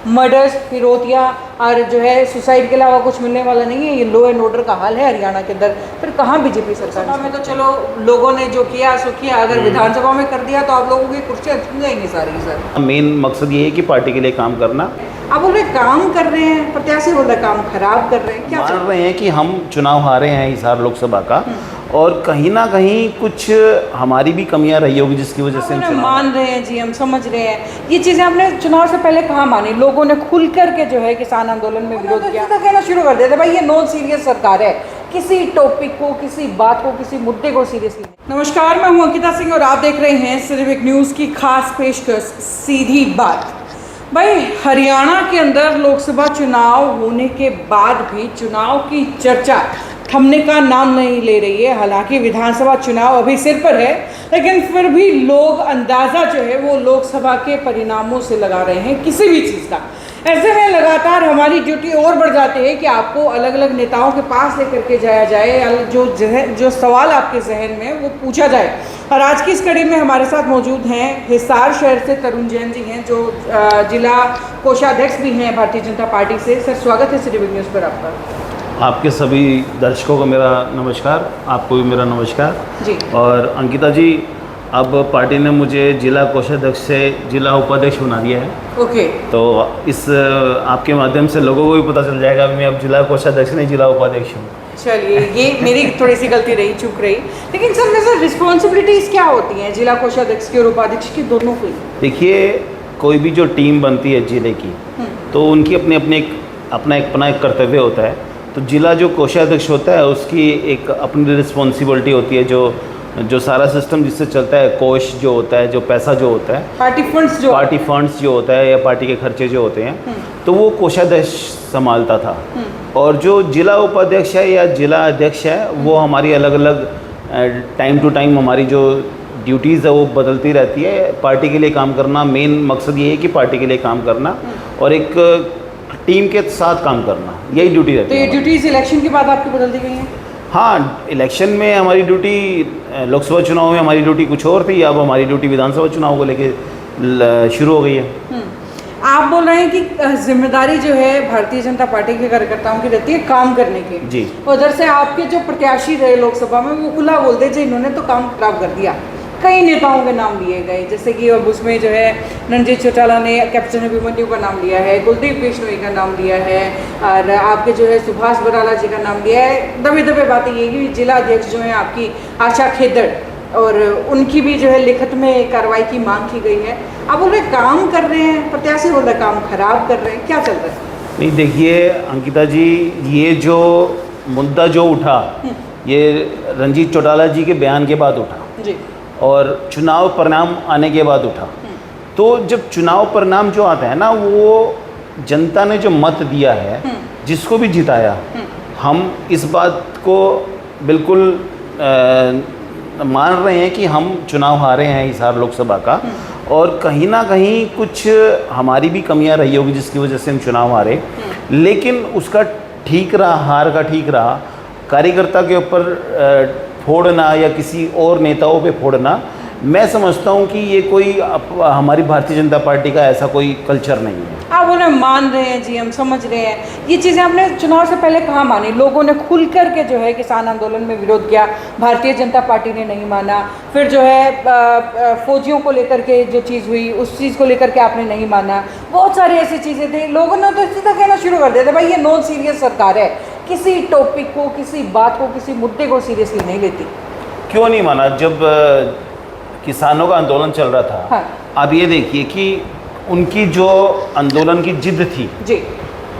Murders, फिरौतियाँ और जो है सुसाइड के अलावा कुछ मिलने वाला नहीं है। ये लॉ एंड ऑर्डर का हाल है हरियाणा के अंदर। फिर कहाँ बीजेपी सरकार में? तो चलो लोगों ने जो किया सो किया, अगर विधानसभा में कर दिया तो आप लोगों की कुर्सियाँ छूट जाएंगी सारी। सर मेन मकसद ये है कि पार्टी के लिए काम करना। आप बोल रहे काम कर रहे हैं, प्रत्याशी बोल रहे काम खराब कर रहे हैं, क्या मान रहे हैं कि हम चुनाव हारे हैं हिसार लोकसभा का, और कहीं ना कहीं कुछ हमारी भी कमियां रही होगी जिसकी वजह से हम चुनाव मान रहे हैं जी, हम समझ रहे हैं। ये चीज़ें आपने चुनाव से पहले कहाँ मानी? लोगों ने खुल करके जो है किसान आंदोलन में विरोध किया, तो कहना शुरू कर देते भाई ये नॉन सीरियस सरकार है, किसी टॉपिक को, किसी बात को, किसी मुद्दे को सीरियसली। नमस्कार, मैं हूँ अंकिता सिंह और आप देख रहे हैं सिर्फ एक न्यूज़ की खास पेशकश सीधी बात। भाई हरियाणा के अंदर लोकसभा चुनाव होने के बाद भी चुनाव की चर्चा थमने का नाम नहीं ले रही है। हालांकि विधानसभा चुनाव अभी सिर पर है, लेकिन फिर भी लोग अंदाज़ा जो है वो लोकसभा के परिणामों से लगा रहे हैं किसी भी चीज़ का। ऐसे में लगातार हमारी ड्यूटी और बढ़ जाती है कि आपको अलग अलग नेताओं के पास लेकर के जाया जाए, जो सवाल आपके जहन में वो पूछा जाए। और आज की इस कड़ी में हमारे साथ मौजूद हैं हिसार शहर से तरुण जैन जी हैं, जो जिला कोषाध्यक्ष भी हैं भारतीय जनता पार्टी से। सर स्वागत है सिटी न्यूज़ पर आपका। आपके सभी दर्शकों को मेरा नमस्कार, आपको भी मेरा नमस्कार जी। और अंकिता जी, अब पार्टी ने मुझे जिला कोषाध्यक्ष से जिला उपाध्यक्ष बना दिया है। ओके। तो इस आपके माध्यम से लोगों को भी पता चल जाएगा मैं अब जिला कोषाध्यक्ष नहीं जिला उपाध्यक्ष हूँ। चलिए, ये मेरी थोड़ी सी गलती रही, चूक रही। लेकिन सर वैसे रिस्पॉन्सिबिलिटीज़ क्या होती हैं जिला कोषाध्यक्ष की और उपाध्यक्ष की, दोनों की? देखिए, कोई भी जो टीम बनती है जिले की, तो उनकी अपना एक कर्तव्य होता है। तो जिला जो कोषाध्यक्ष होता है उसकी एक अपनी रिस्पॉन्सिबिलिटी होती है, जो सारा सिस्टम जिससे चलता है, कोष जो होता है, जो पैसा जो होता है, पार्टी फंड्स जो होता है या पार्टी के खर्चे जो होते हैं, तो वो कोषाध्यक्ष संभालता था। और जो जिला उपाध्यक्ष है या जिला अध्यक्ष है, वो हमारी अलग अलग टाइम टू टाइम हमारी जो ड्यूटीज़ है वो बदलती रहती है। पार्टी के लिए काम करना, मेन मकसद ये है कि पार्टी के लिए काम करना और एक टीम के साथ काम करना, यही ड्यूटी रहती है। तो ये ड्यूटीज़ इलेक्शन के बाद आपकी बदल दी गई हैं? हाँ, इलेक्शन में हमारी ड्यूटी, लोकसभा चुनाव में हमारी ड्यूटी कुछ और थी, अब हमारी ड्यूटी विधानसभा चुनाव को लेके शुरू हो गई है। आप बोल रहे हैं कि जिम्मेदारी जो है भारतीय जनता पार्टी के कार्यकर्ताओं की रहती है काम करने की जी। उधर से आपके जो प्रत्याशी रहे लोकसभा में वो खुला बोलते थे इन्होंने तो काम खराब कर दिया। कई नेताओं के नाम लिए गए, जैसे कि अब उसमें जो है रणजीत चौटाला ने कैप्टन अभिमन्यु का नाम लिया है, कुलदीप बिश्नोई का नाम लिया है, और आपके जो है सुभाष बराला जी का नाम लिया है। दबे दबे बातें ये कि जिला अध्यक्ष जो है आपकी आशा खेदड़, और उनकी भी जो है लिखित में कार्रवाई की मांग की गई है। आप बोल रहे काम कर रहे हैं, प्रत्याशी बोल रहे काम खराब कर रहे हैं, क्या चल रहा है? नहीं, देखिए अंकिता जी, ये जो मुद्दा जो उठा, ये रणजीत चौटाला जी के बयान के बाद उठा जी, और चुनाव परिणाम आने के बाद उठा। तो जब चुनाव परिणाम जो आता है ना, वो जनता ने जो मत दिया है, जिसको भी जिताया, हम इस बात को बिल्कुल मान रहे हैं कि हम चुनाव हारे हैं हिसार लोकसभा का, और कहीं ना कहीं कुछ हमारी भी कमियां रही होगी जिसकी वजह से हम चुनाव हारे। लेकिन उसका ठीक रहा, हार का ठीक रहा। कार्यकर्ता के ऊपर फोड़ना या किसी और नेताओं पे फोड़ना, मैं समझता हूँ कि ये कोई हमारी भारतीय जनता पार्टी का ऐसा कोई कल्चर नहीं है। आप उन्हें मान रहे हैं जी, हम समझ रहे हैं। ये चीज़ें आपने चुनाव से पहले कहाँ मानी? लोगों ने खुल करके जो है किसान आंदोलन में विरोध किया, भारतीय जनता पार्टी ने नहीं माना। फिर जो है फौजियों को लेकर के जो चीज़ हुई, उस चीज़ को लेकर के आपने नहीं माना। बहुत सारी ऐसी चीज़ें थी, लोगों ने तो सीधा कहना शुरू कर दिया था भाई ये नॉन सीरियस सरकार है, किसी टॉपिक को, किसी बात को, किसी मुद्दे को सीरियसली नहीं लेती। क्यों नहीं माना? जब किसानों का आंदोलन चल रहा था, हाँ। आप ये देखिए कि उनकी जो आंदोलन की जिद थी जी,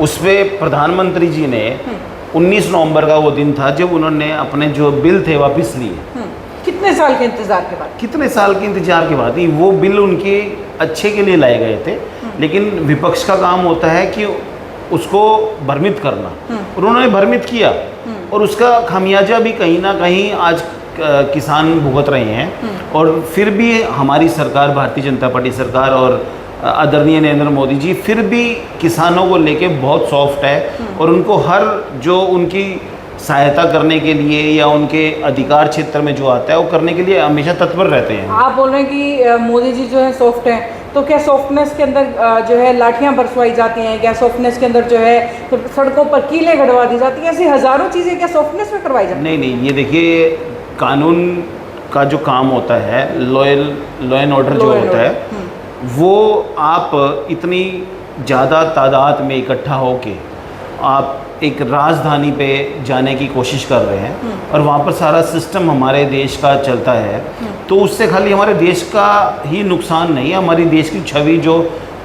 उस पर प्रधानमंत्री जी ने 19 नवंबर का वो दिन था जब उन्होंने अपने जो बिल थे वापस लिए। कितने साल के इंतजार के बाद? कितने साल के इंतजार के बाद ही वो बिल उनके अच्छे के लिए लाए गए थे। लेकिन विपक्ष का काम होता है कि उसको भ्रमित करना, और उन्होंने भ्रमित किया, और उसका खामियाजा भी कहीं ना कहीं आज किसान भुगत रहे हैं। और फिर भी हमारी सरकार, भारतीय जनता पार्टी सरकार और आदरणीय नरेंद्र मोदी जी फिर भी किसानों को लेके बहुत सॉफ्ट है, और उनको हर जो उनकी सहायता करने के लिए या उनके अधिकार क्षेत्र में जो आता है वो करने के लिए हमेशा तत्पर रहते हैं। आप बोल रहे हैं कि मोदी जी जो है सॉफ्ट हैं, तो क्या सॉफ्टनेस के अंदर जो है लाठियाँ बरसवाई जाती हैं, क्या सॉफ्टनेस के अंदर जो है सड़कों पर कीलें गड़वा दी जाती हैं, ऐसी हज़ारों चीज़ें क्या सॉफ्टनेस में करवाई जाती हैं? नहीं नहीं, ये देखिए कानून का जो काम होता है, लॉ एंड ऑर्डर जो होता है, वो आप इतनी ज़्यादा तादाद में इकट्ठा होके आप एक राजधानी पे जाने की कोशिश कर रहे हैं और वहाँ पर सारा सिस्टम हमारे देश का चलता है, तो उससे खाली हमारे देश का ही नुकसान नहीं है, हमारी देश की छवि जो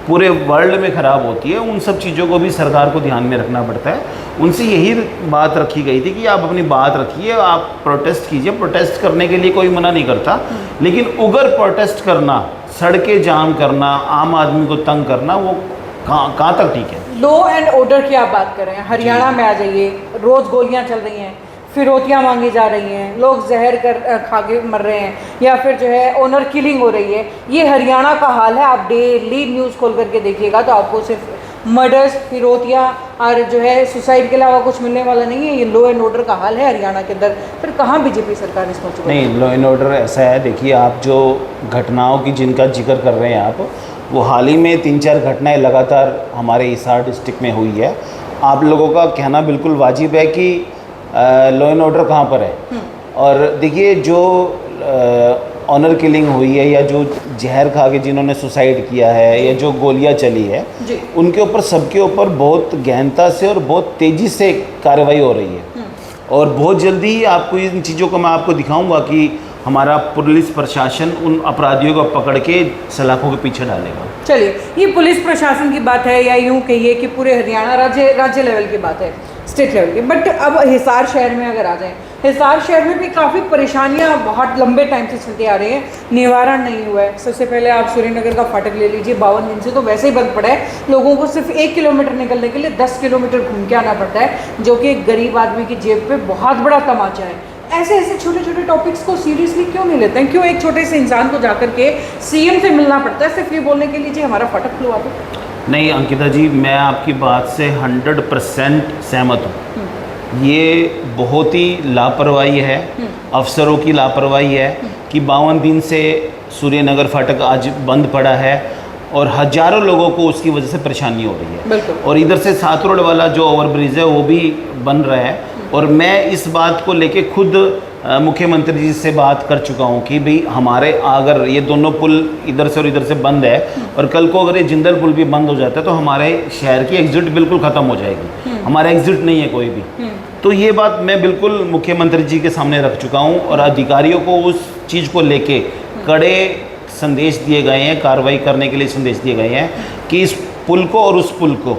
पूरे वर्ल्ड में ख़राब होती है, उन सब चीज़ों को भी सरकार को ध्यान में रखना पड़ता है। उनसे यही बात रखी गई थी कि आप अपनी बात रखिए, आप प्रोटेस्ट कीजिए, प्रोटेस्ट करने के लिए कोई मना नहीं करता, लेकिन उगर प्रोटेस्ट करना, सड़कें जाम करना, आम आदमी को तंग करना, वो कहाँ तक ठीक है? लॉ एंड ऑर्डर की आप बात कर रहे हैं, हरियाणा में आ जाइए, रोज़ गोलियां चल रही हैं, फिरौतियाँ मांगी जा रही हैं, लोग जहर खा के मर रहे हैं, या फिर जो है ऑनर किलिंग हो रही है। ये हरियाणा का हाल है। आप डेली न्यूज़ खोल करके देखिएगा तो आपको सिर्फ मर्डर्स, फिरौतियाँ और जो है सुसाइड के अलावा कुछ मिलने वाला नहीं है। ये लॉ एंड ऑर्डर का हाल है हरियाणा के अंदर। फिर कहाँ बीजेपी सरकार इसमें चुप है? नहीं, लॉ एंड ऑर्डर ऐसा है, देखिए आप जो घटनाओं की जिनका जिक्र कर रहे हैं आप, वो हाल ही में 3-4 घटनाएं लगातार हमारे हिसार डिस्ट्रिक्ट में हुई है। आप लोगों का कहना बिल्कुल वाजिब है कि लॉ एंड ऑर्डर कहाँ पर है। और देखिए जो ऑनर किलिंग हुई है, या जो जहर खा के जिन्होंने सुसाइड किया है, या जो गोलियां चली है, उनके ऊपर, सबके ऊपर बहुत गहनता से और बहुत तेज़ी से कार्रवाई हो रही है। और बहुत जल्दी ही आपको इन चीज़ों को मैं आपको दिखाऊंगा कि हमारा पुलिस प्रशासन उन अपराधियों को पकड़ के सलाखों के पीछे डालेगा। चलिए, ये पुलिस प्रशासन की बात है, या यूँ कहिए कि पूरे हरियाणा राज्य लेवल की बात है, स्टेट लेवल की। बट अब हिसार शहर में अगर आ जाएं, हिसार शहर में भी काफ़ी परेशानियां बहुत लंबे टाइम से चलती आ रही हैं, निवारण नहीं हुआ है। सबसे पहले आप सूर्यनगर का फाटक ले लीजिए, 52 दिन से तो वैसे ही बंद पड़ा है। लोगों को सिर्फ 1 किलोमीटर निकलने के लिए 10 किलोमीटर घूम के आना पड़ता है, जो कि एक गरीब आदमी की जेब पे बहुत बड़ा तमाचा है। ऐसे ऐसे छोटे छोटे टॉपिक्स को सीरियसली क्यों नहीं लेते हैं? क्यों एक छोटे से इंसान को जाकर के सीएम से मिलना पड़ता है सिर्फ ये बोलने के लिए जी हमारा फाटक खुलवा दो? नहीं अंकिता जी, मैं आपकी बात से 100% सहमत हूँ। ये बहुत ही लापरवाही है, अफसरों की लापरवाही है कि 52 दिन से सूर्यनगर फाटक आज बंद पड़ा है और हजारों लोगों को उसकी वजह से परेशानी हो रही है। और इधर से 7 रोड वाला जो ओवरब्रिज है वो भी बन रहा है, और मैं इस बात को लेके खुद मुख्यमंत्री जी से बात कर चुका हूँ कि भाई हमारे अगर ये दोनों पुल इधर से और इधर से बंद है, और कल को अगर ये जिंदल पुल भी बंद हो जाता है, तो हमारे शहर की एग्जिट बिल्कुल ख़त्म हो जाएगी। हमारा एग्जिट नहीं है कोई भी। तो ये बात मैं बिल्कुल मुख्यमंत्री जी के सामने रख चुका हूँ, और अधिकारियों को उस चीज़ को लेके कड़े संदेश दिए गए हैं, कार्रवाई करने के लिए संदेश दिए गए हैं कि इस पुल को और उस पुल को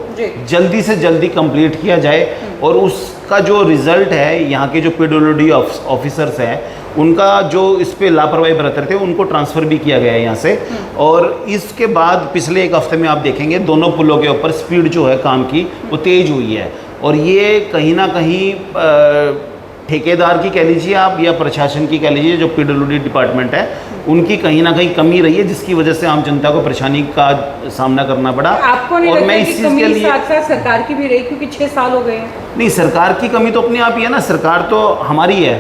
जल्दी से जल्दी कंप्लीट किया जाए, और उसका जो रिज़ल्ट है, यहाँ के जो पीडब्ल्यूडी ऑफिसर्स हैं उनका जो इस पे लापरवाही बरत रहे थे उनको ट्रांसफ़र भी किया गया है यहाँ से। और इसके बाद पिछले 1 हफ्ते में आप देखेंगे दोनों पुलों के ऊपर स्पीड जो है काम की वो तेज़ हुई है, और ये कहीं ना कहीं ठेकेदार की कह लीजिए आप, या प्रशासन की कह लीजिए, जो पीडब्ल्यूडी डिपार्टमेंट है उनकी कहीं ना कहीं कमी रही है, जिसकी वजह से आम जनता को परेशानी का सामना करना पड़ा। आपको नहीं लगता कि कमी साथ साथ सरकार की भी रही, क्योंकि 6 साल हो गए हैं? नहीं, सरकार की कमी तो अपने आप ही है ना, सरकार तो हमारी है।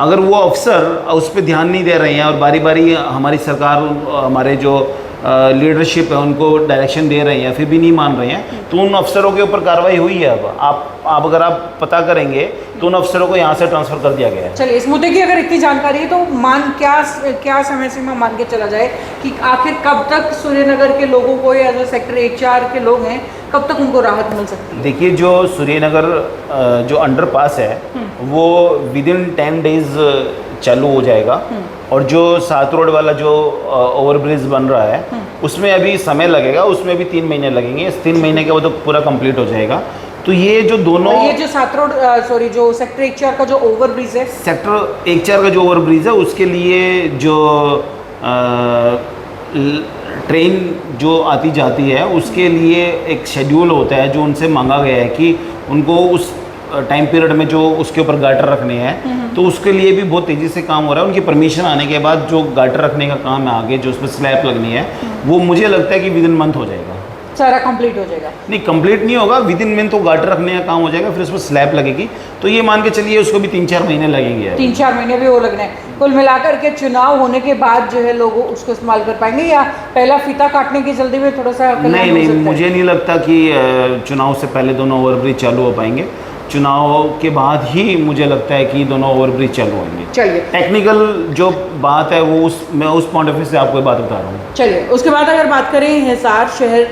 अगर वो अफसर उस पर ध्यान नहीं दे रहे हैं और बारी बारी हमारी सरकार, हमारे जो लीडरशिप है उनको डायरेक्शन दे रहे हैं, फिर भी नहीं मान रहे हैं, तो उन अफसरों के ऊपर कार्रवाई हुई है। अब आप अगर आप पता करेंगे तो उन अफसरों को यहाँ से ट्रांसफ़र कर दिया गया है। चलिए, इस मुद्दे की अगर इतनी जानकारी है तो क्या समय सीमा मान के चला जाए कि आखिर कब तक सूर्यनगर के लोगों को, या जो सेक्टर 1-4 के लोग हैं, कब तक उनको राहत मिल सकती है? देखिए, जो सूर्यनगर जो अंडरपास है वो विदिन 10 डेज़ चालू हो जाएगा, और जो 7 रोड वाला जो ओवरब्रिज बन रहा है उसमें अभी समय लगेगा, उसमें भी 3 महीने लगेंगे। इस 3 महीने के बाद तो पूरा कंप्लीट हो जाएगा। तो ये जो दोनों, ये जो 7 रोड जो सेक्टर 1-4 का जो ओवरब्रिज है, सेक्टर 1-4 का जो ओवरब्रिज है उसके लिए जो ट्रेन जो आती जाती है उसके लिए एक शेड्यूल होता है जो उनसे मांगा गया है कि उनको उस टाइम पीरियड में जो उसके ऊपर गाटर रखने हैं, तो उसके लिए भी बहुत तेज़ी से काम हो रहा है। उनकी परमिशन आने के बाद जो गाटर रखने का काम है आगे, जो उसमें स्लैब लगनी है, वो मुझे लगता है कि विदिन मंथ हो जाएगा, सारा कंप्लीट हो जाएगा। नहीं, कंप्लीट नहीं होगा, विदिन मंथ तो गाटर रखने का काम हो जाएगा, फिर उसमें स्लैब लगेगी, तो ये मान के चलिए उसको भी 3-4 महीने लगेंगे। 3-4 महीने भी वो लगने हैं। कुल मिलाकर के चुनाव होने के बाद जो है लोग उसको इस्तेमाल कर पाएंगे, या पहला फीता काटने की जल्दी में थोड़ा सा कल्याण नहीं हो नहीं, सकता है? मुझे नहीं लगता कि चुनाव से पहले दोनों ओवरब्रिज चालू हो पाएंगे। चुनाव के बाद ही मुझे लगता है कि दोनों ओवरब्रिज चालू होंगे। चलिए, टेक्निकल जो बात है वो मैं उस पॉइंट ऑफ व्यू से आपको बात बता रहा हूँ। चलिए उसके बाद अगर बात करें हिसार शहर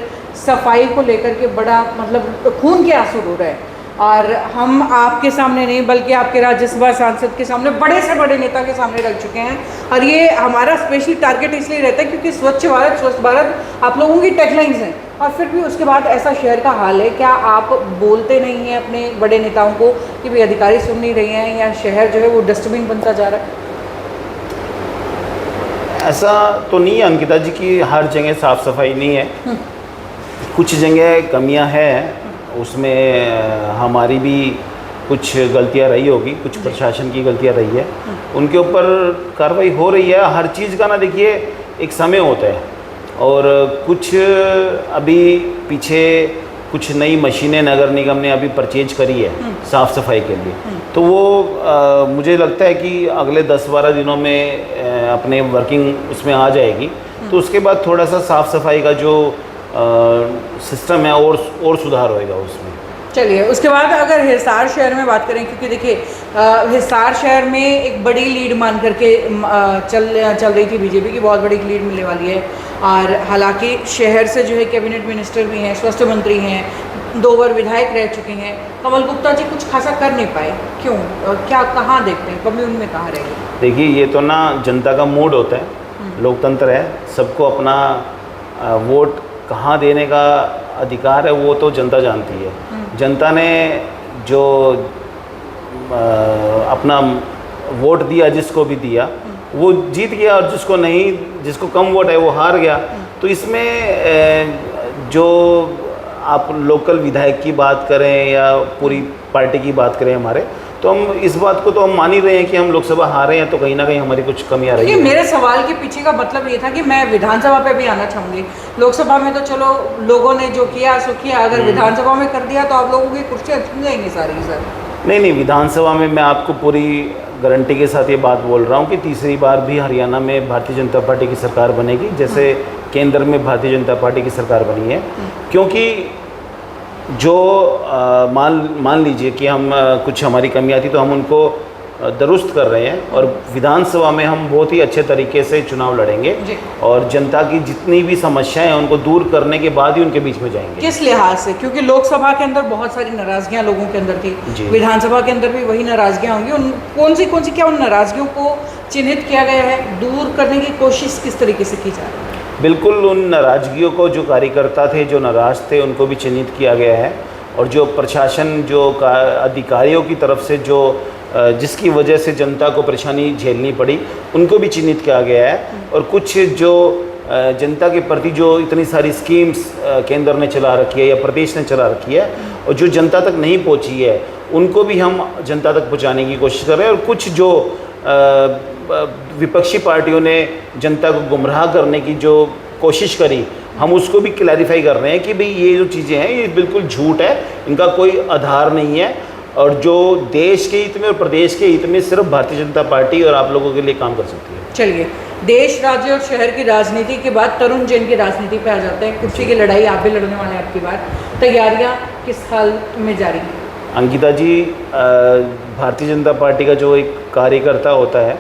सफाई को लेकर के बड़ा मतलब खून के आंसू रो रहे हैं, और हम आपके सामने नहीं बल्कि आपके राज्यसभा सांसद के सामने, बड़े से बड़े नेता के सामने रख चुके हैं। और ये हमारा स्पेशली टारगेट इसलिए रहता है क्योंकि स्वच्छ भारत आप लोगों की टैगलाइंस हैं, और फिर भी उसके बाद ऐसा शहर का हाल है। क्या आप बोलते नहीं हैं अपने बड़े नेताओं को कि भाई अधिकारी सुन नहीं रहे हैं, या शहर जो है वो डस्टबिन बनता जा रहा है? ऐसा तो नहीं है अंकिता जी कि हर जगह साफ़ सफाई नहीं है, कुछ जगह कमियां हैं, उसमें हमारी भी कुछ गलतियां रही होगी, कुछ प्रशासन की गलतियां रही है, उनके ऊपर कार्रवाई हो रही है। हर चीज़ का ना देखिए एक समय होता है, और कुछ अभी पीछे कुछ नई मशीनें नगर निगम ने अभी परचेज करी है साफ़ सफाई के लिए, तो वो मुझे लगता है कि अगले 10-12 दिनों में अपने वर्किंग उसमें आ जाएगी। तो उसके बाद थोड़ा सा साफ़ सफाई का जो सिस्टम है और सुधार होएगा उसमें। चलिए उसके बाद अगर हिसार शहर में बात करें, क्योंकि देखिए हिसार शहर में एक बड़ी लीड मान करके चल रही थी बीजेपी की, बहुत बड़ी लीड मिलने वाली है। और हालांकि शहर से जो है कैबिनेट मिनिस्टर भी हैं, स्वास्थ्य मंत्री हैं, 2 बार विधायक रह चुके हैं। कमल गुप्ता जी कुछ खासा कर नहीं पाए, क्यों? क्या कहाँ देखते हैं कमी उनमें, कहाँ रह गई? देखिए ये तो ना जनता का मूड होता है, लोकतंत्र है, सबको अपना वोट कहाँ देने का अधिकार है वो तो जनता जानती है। जनता ने जो अपना वोट दिया, जिसको भी दिया वो जीत गया, और जिसको नहीं, जिसको कम वोट है वो हार गया। तो इसमें जो आप लोकल विधायक की बात करें या पूरी पार्टी की बात करें हमारे, तो हम इस बात को तो हम मान ही रहे हैं कि हम लोकसभा हारे हैं, तो कहीं ना कहीं हमारी कुछ कमी आ रही है। मेरे सवाल के पीछे का मतलब ये था कि मैं विधानसभा पे भी आना चाहूँगी। लोकसभा में तो चलो लोगों ने जो किया सो किया, अगर विधानसभा में कर दिया तो आप लोगों की कुर्सियाँ छूट जाएंगी सारी सर। नहीं, विधानसभा में मैं आपको पूरी गारंटी के साथ ये बात बोल रहा हूँ कि तीसरी बार भी हरियाणा में भारतीय जनता पार्टी की सरकार बनेगी, जैसे केंद्र में भारतीय जनता पार्टी की सरकार बनी है। क्योंकि जो मान लीजिए कि हम कुछ हमारी कमी आती तो हम उनको दुरुस्त कर रहे हैं, और विधानसभा में हम बहुत ही अच्छे तरीके से चुनाव लड़ेंगे, और जनता की जितनी भी समस्याएं हैं उनको दूर करने के बाद ही उनके बीच में जाएंगे। किस लिहाज से? क्योंकि लोकसभा के अंदर बहुत सारी नाराजगियां लोगों के अंदर थी, विधानसभा के अंदर भी वही नाराजगियां होंगी। उन कौन सी क्या उन नाराजगियों को चिन्हित किया गया है, दूर करने की कोशिश किस तरीके से की जा रही है? बिल्कुल, उन नाराजगियों को जो कार्यकर्ता थे, जो नाराज थे, उनको भी चिन्हित किया गया है, और जो प्रशासन, जो अधिकारियों की तरफ से जो जिसकी वजह से जनता को परेशानी झेलनी पड़ी, उनको भी चिन्हित किया गया है। और कुछ जो जनता के प्रति जो इतनी सारी स्कीम्स केंद्र ने चला रखी है या प्रदेश ने चला रखी है, और जो जनता तक नहीं पहुंची है, उनको भी हम जनता तक पहुंचाने की कोशिश कर रहे हैं। और कुछ जो विपक्षी पार्टियों ने जनता को गुमराह करने की जो कोशिश करी, हम उसको भी क्लैरिफाई कर रहे हैं कि भाई ये जो चीज़ें हैं ये बिल्कुल झूठ है, इनका कोई आधार नहीं है, और जो देश के हित में और प्रदेश के हित में सिर्फ भारतीय जनता पार्टी और आप लोगों के लिए काम कर सकती है। चलिए, देश, राज्य और शहर की राजनीति के बाद तरुण जैन की राजनीति पे आ जाते हैं। कुर्सी की लड़ाई आप भी लड़ने वाले हैं आपकी बार, तैयारियां किस हाल में जारी हैं? अंकिता जी, भारतीय जनता पार्टी का जो एक कार्यकर्ता होता है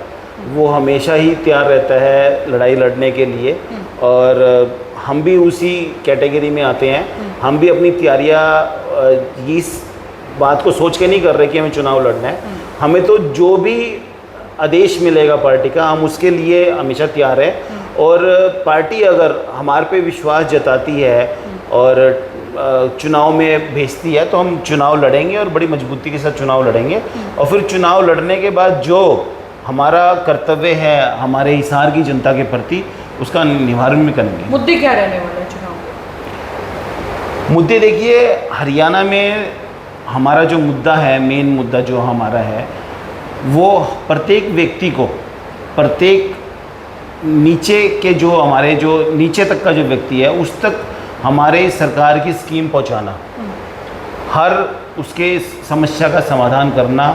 वो हमेशा ही तैयार रहता है लड़ाई लड़ने के लिए, और हम भी उसी कैटेगरी में आते हैं। हम भी अपनी तैयारियां इस बात को सोच के नहीं कर रहे कि हमें चुनाव लड़ना है, हमें तो जो भी आदेश मिलेगा पार्टी का, हम उसके लिए हमेशा तैयार हैं। और पार्टी अगर हमारे पे विश्वास जताती है और चुनाव में भेजती है, तो हम चुनाव लड़ेंगे और बड़ी मजबूती के साथ चुनाव लड़ेंगे। और फिर चुनाव लड़ने के बाद जो हमारा कर्तव्य है हमारे हिसार की जनता के प्रति, उसका निवारण भी करेंगे। मुद्दे क्या रहने वाले हैं चुनाव के? मुद्दे देखिए, हरियाणा में हमारा जो मुद्दा है, मेन मुद्दा जो हमारा है, वो प्रत्येक व्यक्ति को, प्रत्येक नीचे के जो हमारे जो नीचे तक का जो व्यक्ति है, उस तक हमारे सरकार की स्कीम पहुंचाना, हर उसके समस्या का समाधान करना,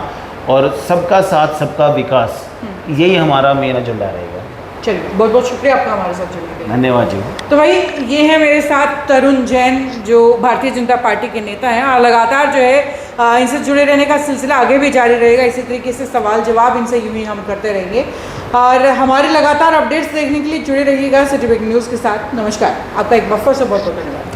और सबका साथ सबका विकास, यही हमारा मेन एजेंडा रहेगा। चलिए, बहुत बहुत शुक्रिया आपका हमारे साथ जुड़ने के लिए। धन्यवाद जी। तो भाई ये है मेरे साथ तरुण जैन, जो भारतीय जनता पार्टी के नेता हैं, और लगातार जो है इनसे जुड़े रहने का सिलसिला आगे भी जारी रहेगा। इसी तरीके से सवाल जवाब इनसे यूं ही हम करते रहेंगे, और हमारे लगातार अपडेट्स देखने के लिए जुड़े रहिएगा सिटी न्यूज़ के साथ। नमस्कार, आपका एक बार फिर से बहुत बहुत धन्यवाद।